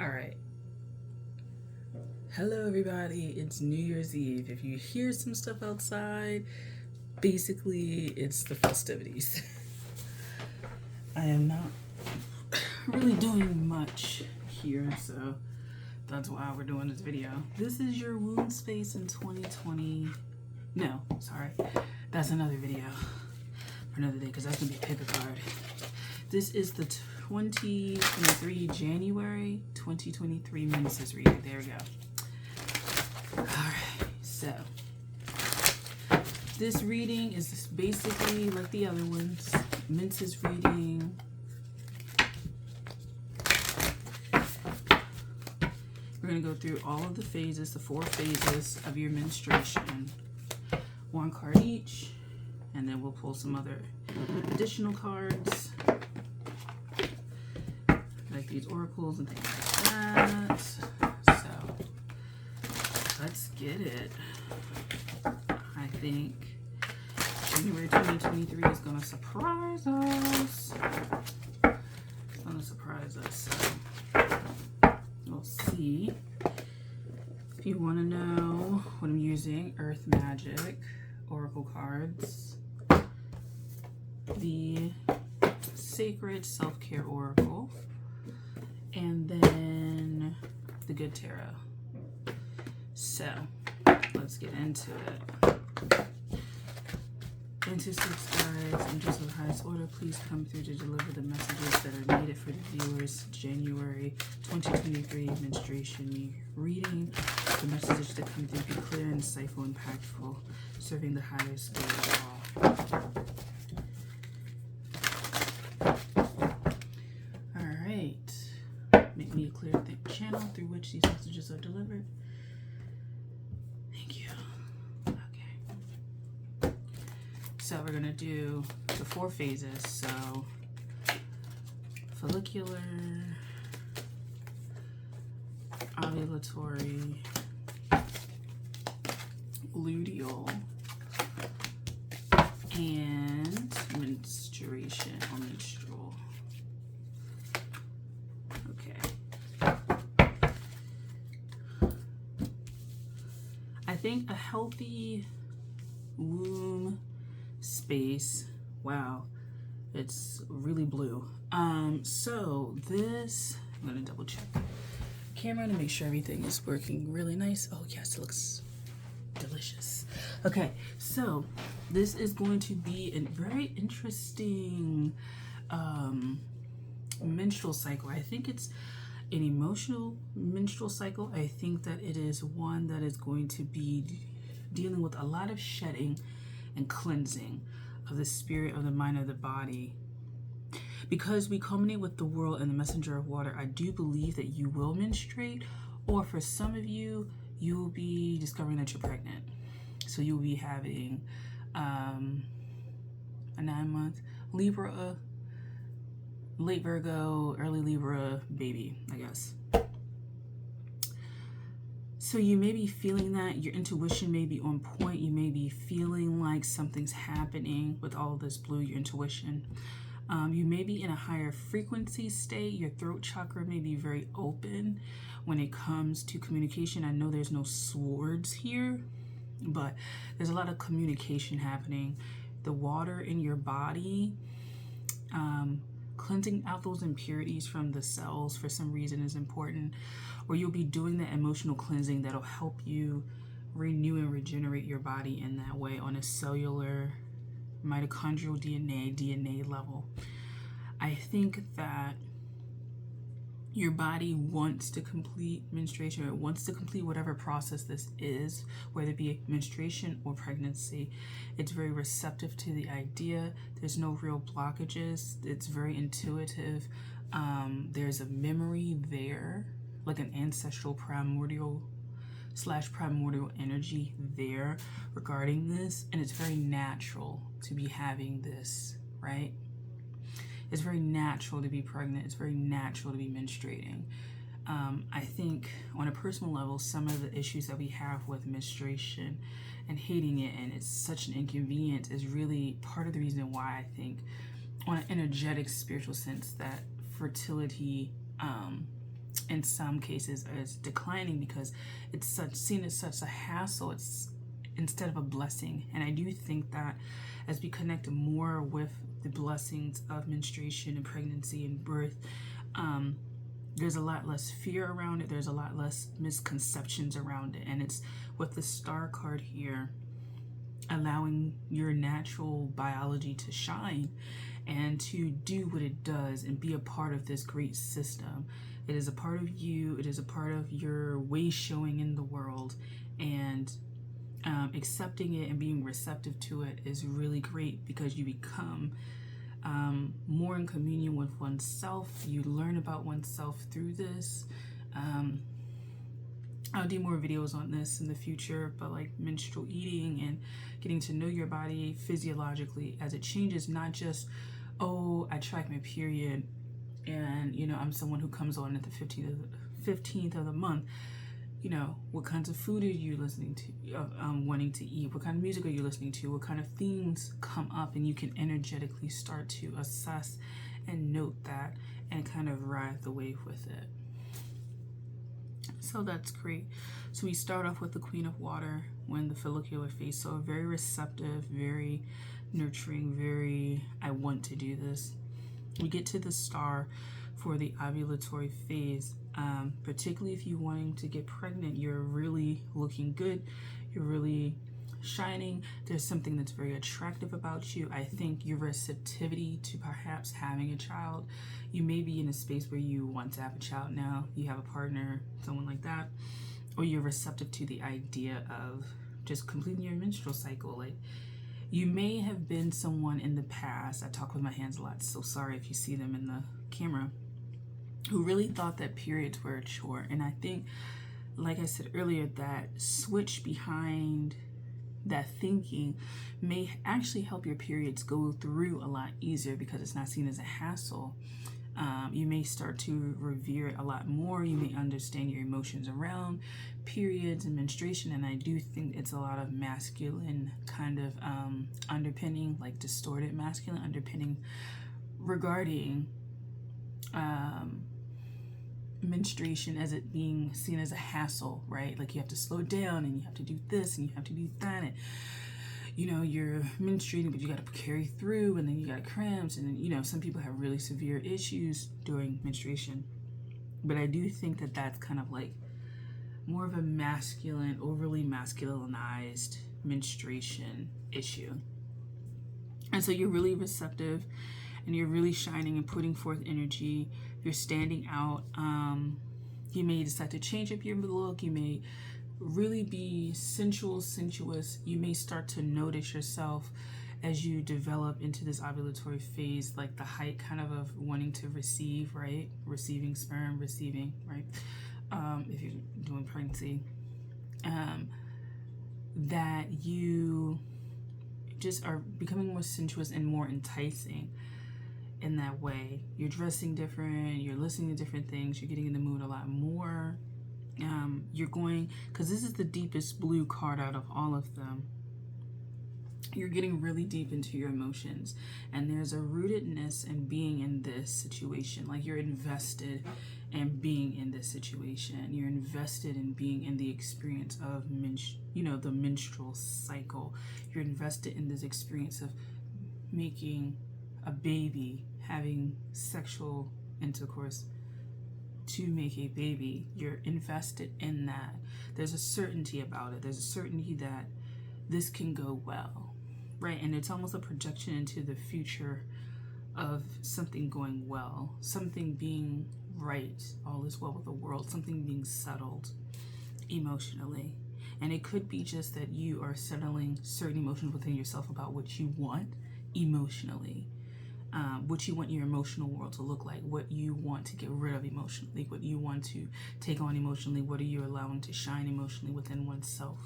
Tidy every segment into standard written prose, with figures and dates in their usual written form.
All right. Hello, everybody. It's New Year's Eve. If you hear some stuff outside, basically it's the festivities. I am not really doing much here, so that's why we're doing this video. This is your wound space in 2020. No, sorry. That's another video for another day because that's going to be a paper card. This is the 2023 January 2023 Menses reading. There we go. Alright, so this reading is basically like the other ones. Menses reading. We're going to go through all of the phases, the 4 phases of your menstruation. 1 card each, and then we'll pull some other additional cards, like these oracles and things like that. So, let's get it. I think January 2023 is going to surprise us. It's going to surprise us. So, we'll see. If you want to know what I'm using, Earth Magic Oracle cards, the Sacred Self-Care Oracle, and then the Good Tarot. So, let's get into it. Into 6 guides, angels of the highest order, please come through to deliver the messages that are needed for the viewers' January 2023 menstruation reading. The messages that come through be clear, insightful, impactful, serving the highest good of all. Alright. Make me a clear channel through which these messages are delivered. Thank you. Okay. So we're going to do the 4 phases. So follicular, ovulatory, luteal, and menstruation or menstrual. Okay. I think a healthy womb space, wow, it's really blue. So this, I'm gonna double check the camera to make sure everything is working really nice. Oh yes, it looks delicious. Okay, so this is going to be a very interesting menstrual cycle. I think it's an emotional menstrual cycle. I think that it is one that is going to be dealing with a lot of shedding and cleansing of the spirit, of the mind, of the body. Because we culminate with the world and the messenger of water, I do believe that you will menstruate, or for some of you, you will be discovering that you're pregnant. So you'll be having a 9-month Libra, late Virgo, early Libra baby, I guess. So you may be feeling that. Your intuition may be on point. You may be feeling like something's happening with all of this blue, your intuition. You may be in a higher frequency state. Your throat chakra may be very open when it comes to communication. I know there's no swords here, but there's a lot of communication happening. The water in your body, cleansing out those impurities from the cells for some reason is important, or you'll be doing that emotional cleansing that'll help you renew and regenerate your body in that way on a cellular, mitochondrial DNA level. I think that your body wants to complete menstruation, or it wants to complete whatever process this is, whether it be menstruation or pregnancy. It's very receptive to the idea. There's no real blockages. It's very intuitive. There's a memory there, like an ancestral primordial energy there regarding this, and it's very natural to be having this, right? It's very natural to be pregnant. It's very natural to be menstruating. I think on a personal level, some of the issues that we have with menstruation and hating it, and it's such an inconvenience, is really part of the reason why I think on an energetic spiritual sense that fertility in some cases as declining because it's seen as such a hassle. It's instead of a blessing. And I do think that as we connect more with the blessings of menstruation and pregnancy and birth, there's a lot less fear around it. There's a lot less misconceptions around it. And it's with the star card here, allowing your natural biology to shine and to do what it does and be a part of this great system. It is a part of you. It is a part of your way showing in the world, and accepting it and being receptive to it is really great because you become more in communion with oneself. You learn about oneself through this. I'll do more videos on this in the future, but like menstrual eating and getting to know your body physiologically as it changes, not just, oh, I track my period and, you know, I'm someone who comes on at the 15th of the month. You know, what kinds of food are you listening to, wanting to eat? What kind of music are you listening to? What kind of themes come up? And you can energetically start to assess and note that and kind of ride the wave with it. So that's great. So we start off with the Queen of Water when the follicular phase. So very receptive, very nurturing, very, I want to do this. We get to the star for the ovulatory phase. Particularly if you're wanting to get pregnant, you're really looking good. You're really shining. There's something that's very attractive about you. I think your receptivity to perhaps having a child, you may be in a space where you want to have a child now, you have a partner, someone like that, or you're receptive to the idea of just completing your menstrual cycle. Like, you may have been someone in the past, I talk with my hands a lot, so sorry if you see them in the camera, who really thought that periods were a chore. And I think, like I said earlier, that switch behind that thinking may actually help your periods go through a lot easier because it's not seen as a hassle. You may start to revere it a lot more. You may understand your emotions around periods and menstruation. And I do think it's a lot of masculine kind of underpinning, like distorted masculine underpinning regarding menstruation as it being seen as a hassle, right? Like you have to slow down and you have to do this and you have to do that, and you know, you're menstruating but you got to carry through, and then you got cramps, and then, you know, some people have really severe issues during menstruation. But I do think that that's kind of like more of a masculine, overly masculinized menstruation issue. And so you're really receptive and you're really shining and putting forth energy. You're standing out. You may decide to change up your look. You may really be sensuous. You may start to notice yourself as you develop into this ovulatory phase, like the height kind of wanting to receive, right? Receiving sperm, right? If you're doing pregnancy, that you just are becoming more sensuous and more enticing in that way. You're dressing different, you're listening to different things, you're getting in the mood a lot more. You're going, because this is the deepest blue card out of all of them, you're getting really deep into your emotions, and there's a rootedness in being in this situation. Like, you're invested in being in this situation. You're invested in being in the experience of the menstrual cycle. You're invested in this experience of making a baby, having sexual intercourse to make a baby. You're invested in that. There's a certainty about it. There's a certainty that this can go well, right? And it's almost a projection into the future of something going well, something being right, all is well with the world, something being settled emotionally. And it could be just that you are settling certain emotions within yourself about what you want emotionally, what you want your emotional world to look like, what you want to get rid of emotionally, what you want to take on emotionally, what are you allowing to shine emotionally within oneself.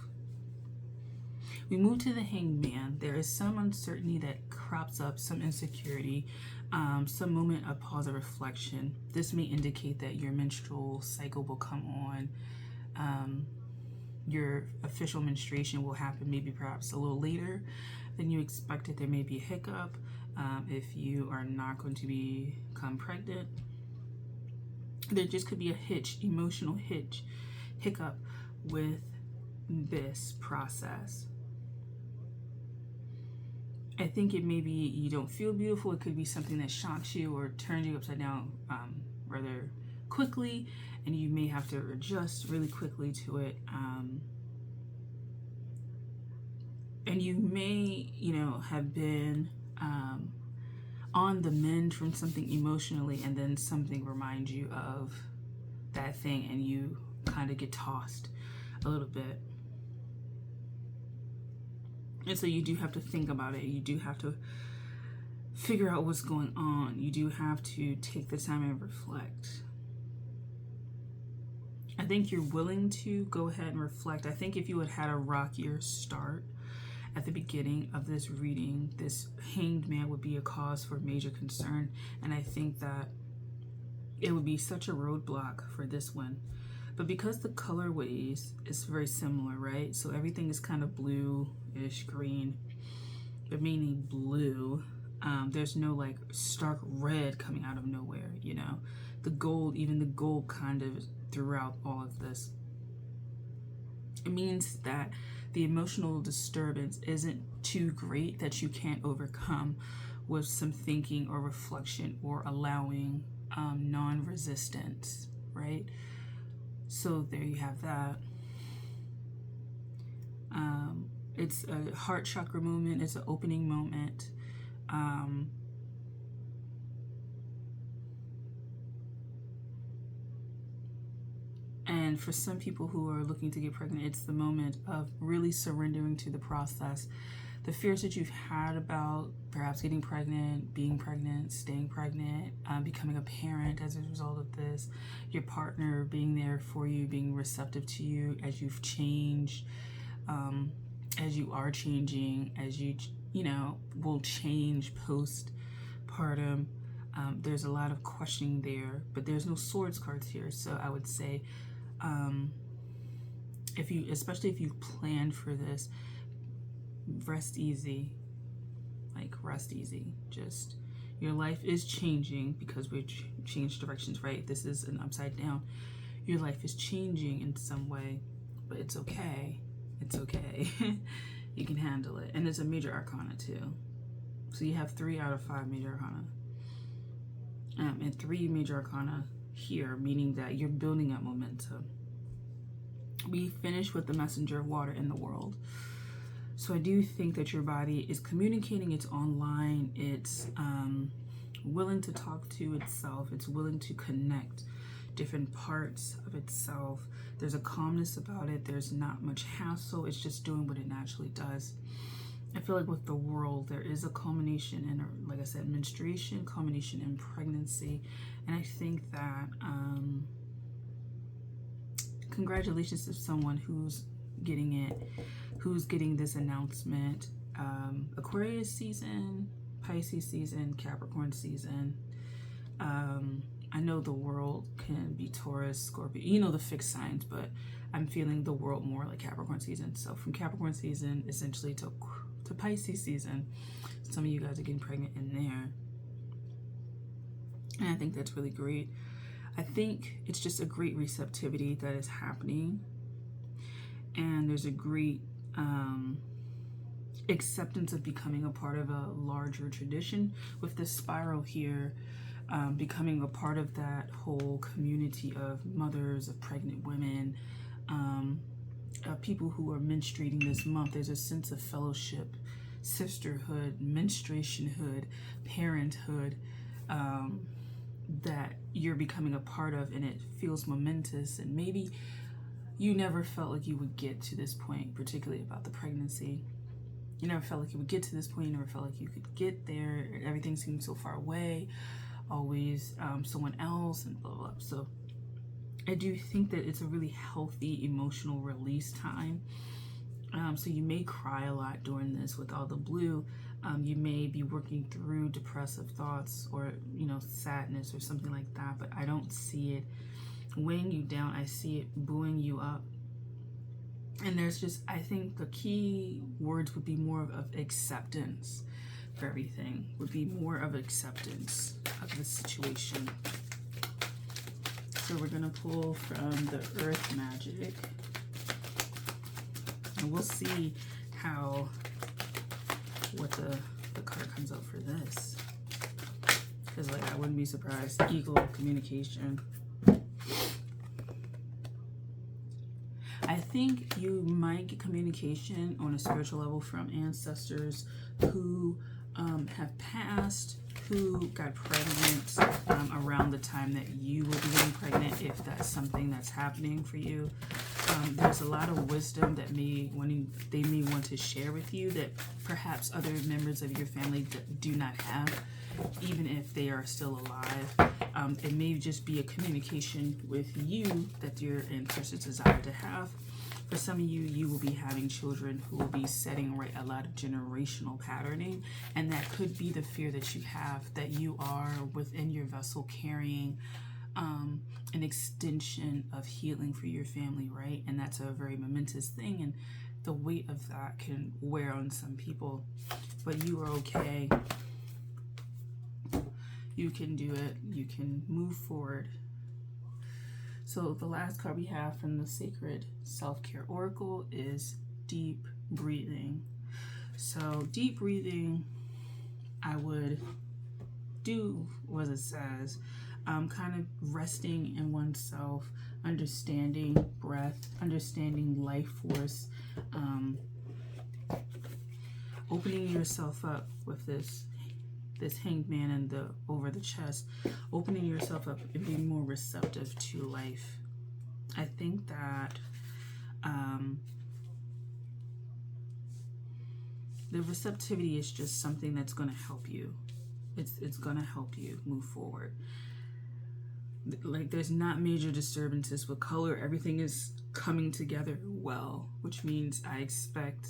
We move to the Hanged Man. There is some uncertainty that crops up, some insecurity, some moment of pause or reflection. This may indicate that your menstrual cycle will come on. Your official menstruation will happen maybe perhaps a little later than you expected. There may be a hiccup if you are not going to become pregnant. There just could be a emotional hiccup with this process. I think it may be you don't feel beautiful. It could be something that shocks you or turns you upside down rather quickly, and you may have to adjust really quickly to it. And you may, have been on the mend from something emotionally, and then something reminds you of that thing, and you kind of get tossed a little bit. And so you do have to think about it. You do have to figure out what's going on. You do have to take the time and reflect. I think you're willing to go ahead and reflect. I think if you had a rockier start at the beginning of this reading, this hanged man would be a cause for major concern. And I think that it would be such a roadblock for this one. But because the colorways is very similar, right? So everything is kind of blue-ish green, but mainly blue. There's no like stark red coming out of nowhere, The gold, even the gold kind of throughout all of this. It means that the emotional disturbance isn't too great that you can't overcome with some thinking or reflection or allowing non-resistance, right? So there you have that. It's a heart chakra movement. It's an opening moment. And for some people who are looking to get pregnant, it's the moment of really surrendering to the process. The fears that you've had about perhaps getting pregnant, being pregnant, staying pregnant, becoming a parent as a result of this, your partner being there for you, being receptive to you as you've changed, as you are changing, as you will change postpartum. There's a lot of questioning there, but there's no swords cards here. So I would say, especially if you've planned for this, rest easy. Rest easy. Just, your life is changing because we've changed directions, right? This is an upside down. Your life is changing in some way, but it's okay. It's okay. You can handle it. And it's a major arcana too. So you have 3 out of 5 major arcana. And 3 major arcana here, meaning that you're building up momentum. We finished with the messenger of water in the world. So I do think that your body is communicating. It's online. It's willing to talk to itself. It's willing to connect different parts of itself. There's a calmness about it. There's not much hassle. It's just doing what it naturally does. I feel like with the world, there is a culmination in, like I said, menstruation, culmination in pregnancy. And I think that congratulations to someone who's getting it, who's getting this announcement. Aquarius season, Pisces season, Capricorn season. I know the world can be Taurus, Scorpio, the fixed signs, but I'm feeling the world more like Capricorn season. So from Capricorn season essentially to Pisces season, some of you guys are getting pregnant in there. And I think that's really great. I think it's just a great receptivity that is happening. And there's a great acceptance of becoming a part of a larger tradition with this spiral here, becoming a part of that whole community of mothers, of pregnant women, people who are menstruating this month. There's a sense of fellowship, sisterhood, menstruationhood, parenthood, that you're becoming a part of, and it feels momentous. And maybe you never felt like you would get to this point, particularly about the pregnancy. You never felt like you would get to this point. You never felt like you could get there. Everything seemed so far away, always someone else, and blah, blah, blah. So I do think that it's a really healthy emotional release time. So you may cry a lot during this with all the blue. You may be working through depressive thoughts or, sadness or something like that, but I don't see it weighing you down. I see it buoying you up. And there's just, I think the key words would be more of acceptance for everything, would be more of acceptance of the situation. So we're going to pull from the Earth Magic. And we'll see what the card comes out for this. Because like I wouldn't be surprised. Eagle, communication. I think you might get communication on a spiritual level from ancestors who have passed, who got pregnant around the time that you will be getting pregnant, if that's something that's happening for you. There's a lot of wisdom that they may want to share with you that perhaps other members of your family do not have, even if they are still alive. It may just be a communication with you that your ancestors desire to have. For some of you, you will be having children who will be setting right a lot of generational patterning, and that could be the fear that you have, that you are within your vessel carrying an extension of healing for your family, right? And that's a very momentous thing, and the weight of that can wear on some people, but you are okay. You can do it. You can move forward. So the last card we have from the Sacred Self-Care Oracle is deep breathing. So deep breathing, I would do what it says, kind of resting in oneself, understanding breath, understanding life force, opening yourself up with this hanged man and over the chest, opening yourself up and being more receptive to life. I think that the receptivity is just something that's going to help you. It's going to help you move forward. Like, there's not major disturbances with color. Everything is coming together well, which means I expect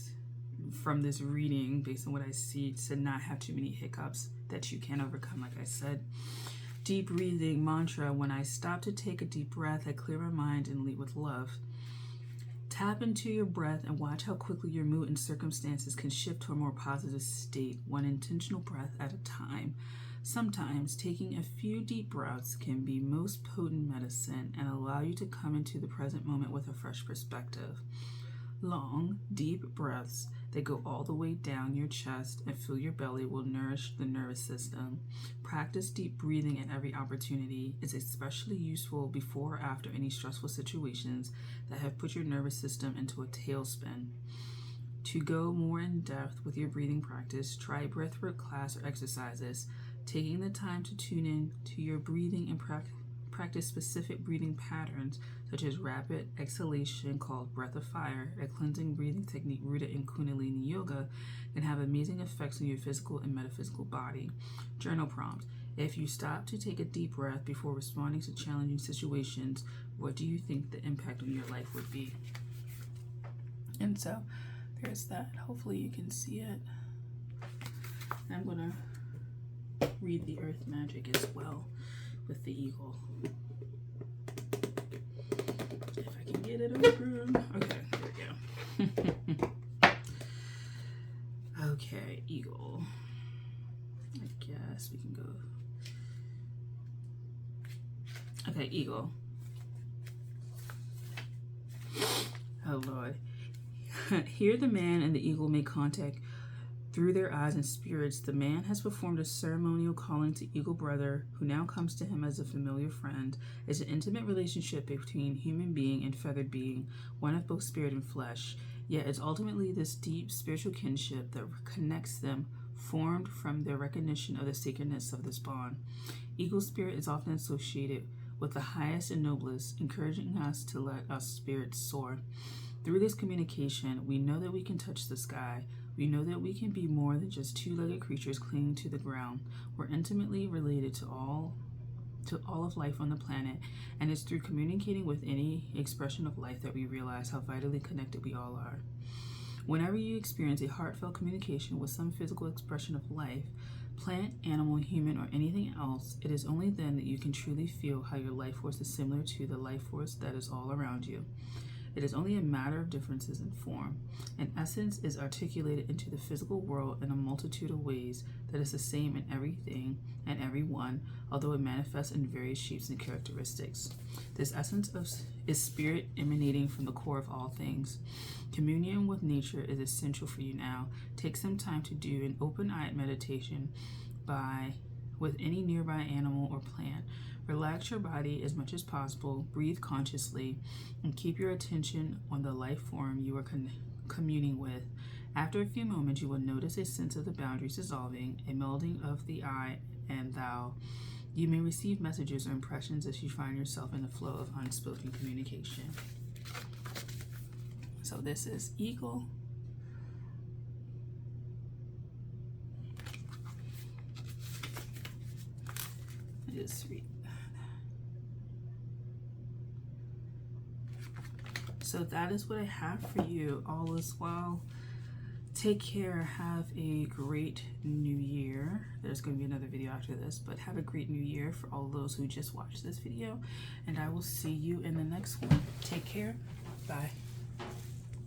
from this reading, based on what I see, to not have too many hiccups that you can overcome. Like I said, deep breathing mantra: when I stop to take a deep breath, I clear my mind and lead with love. Tap into your breath and watch how quickly your mood and circumstances can shift to a more positive state, one intentional breath at a time. Sometimes taking a few deep breaths can be most potent medicine and allow you to come into the present moment with a fresh perspective. Long, deep breaths that go all the way down your chest and fill your belly will nourish the nervous system. Practice deep breathing at every opportunity. It's especially useful before or after any stressful situations that have put your nervous system into a tailspin. To go more in depth with your breathing practice, try breathwork class or exercises. Taking the time to tune in to your breathing and practice specific breathing patterns, such as rapid exhalation called breath of fire, a cleansing breathing technique rooted in Kundalini Yoga, can have amazing effects on your physical and metaphysical body. Journal prompt: if you stop to take a deep breath before responding to challenging situations, what do you think the impact on your life would be? And so there's that. Hopefully you can see it. I'm going to read the Earth Magic as well with the eagle. If I can get it open. Okay, there we go. Okay, eagle. I guess we can go. Okay, eagle. Oh, Lord. Here the man and the eagle make contact through their eyes and spirits. The man has performed a ceremonial calling to Eagle Brother, who now comes to him as a familiar friend. It's an intimate relationship between human being and feathered being, one of both spirit and flesh. Yet it's ultimately this deep spiritual kinship that connects them, formed from their recognition of the sacredness of this bond. Eagle spirit is often associated with the highest and noblest, encouraging us to let our spirits soar. Through this communication, we know that we can touch the sky. We know that we can be more than just two-legged creatures clinging to the ground. We're intimately related to all of life on the planet, and it's through communicating with any expression of life that we realize how vitally connected we all are. Whenever you experience a heartfelt communication with some physical expression of life, plant, animal, human, or anything else, it is only then that you can truly feel how your life force is similar to the life force that is all around you. It is only a matter of differences in form. An essence is articulated into the physical world in a multitude of ways that is the same in everything and everyone, although it manifests in various shapes and characteristics. This essence is spirit emanating from the core of all things. Communion with nature is essential for you now. Take some time to do an open-eyed meditation with any nearby animal or plant. Relax your body as much as possible, breathe consciously, and keep your attention on the life form you are communing with. After a few moments, you will notice a sense of the boundaries dissolving, a melding of the I and thou. You may receive messages or impressions as you find yourself in the flow of unspoken communication. So this is Eagle. Just read. So that is what I have for you. All is well. Take care. Have a great new year. There's going to be another video after this, but have a great new year for all those who just watched this video. And I will see you in the next one. Take care. Bye.